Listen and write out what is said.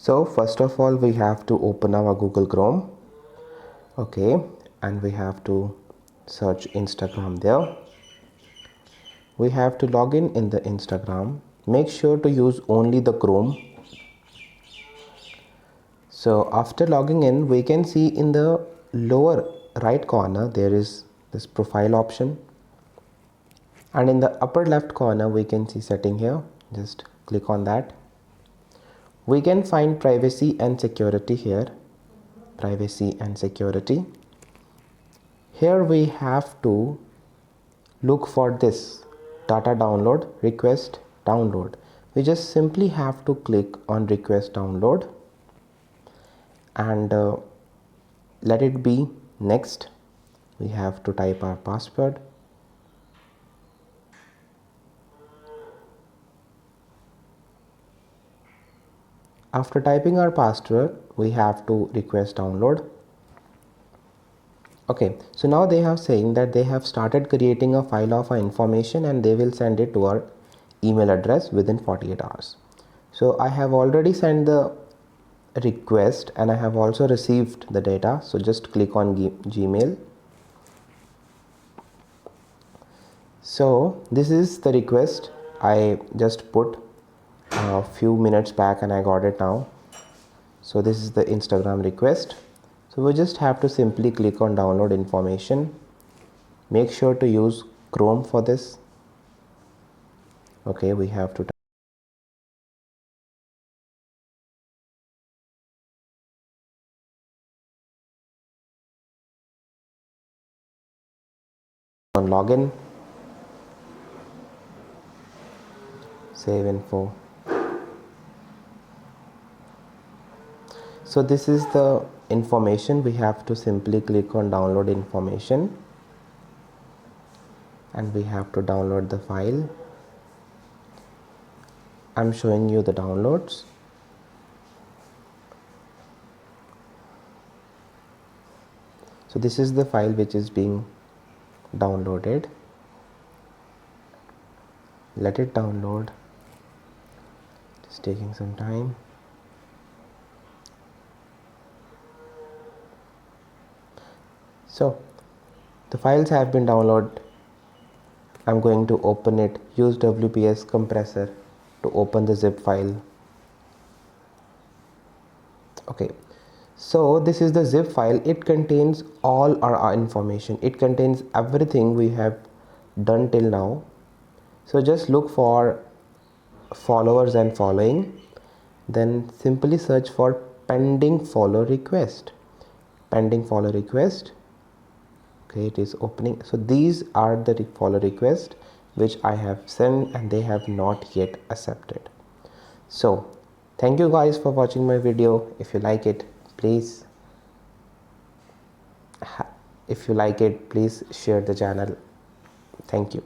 So first of all we have to open our Google Chrome. Okay, and we have to search Instagram there. We have to log in the Instagram. Make sure to use only the Chrome. So after logging in, we can see in the lower right corner there is this profile option, and in the upper left corner we can see setting here. Just click on that. We can find privacy and security here. Privacy and security. Here we have to look for this data download, request download. We just simply have to click on request download and let it be next. We have to type our password. After typing our password, we have to request download. Okay, so now they have saying that they have started creating a file of our information and they will send it to our email address within 48 hours. So I have already sent the request and I have also received the data. So just click on Gmail. So this is the request I just put a few minutes back and I got it now. So this is the Instagram request. So we just have to simply click on download information. Make sure to use Chrome for this. Okay, we have to on login, save info. So this is the information. We have to simply click on download information and we have to download the file. I'm showing you the downloads. So this is the file which is being downloaded. Let it download. It's taking some time. So the files have been downloaded. I'm going to open it. Use WPS compressor to open the zip file. Okay, so this is the zip file. It contains all our information. It contains everything we have done till now. So just look for followers and following, then simply search for pending follow request. Pending follow request. Okay, it is opening. So these are the follow requests which I have sent and they have not yet accepted. So thank you guys for watching my video. If you like it, please share the channel. Thank you.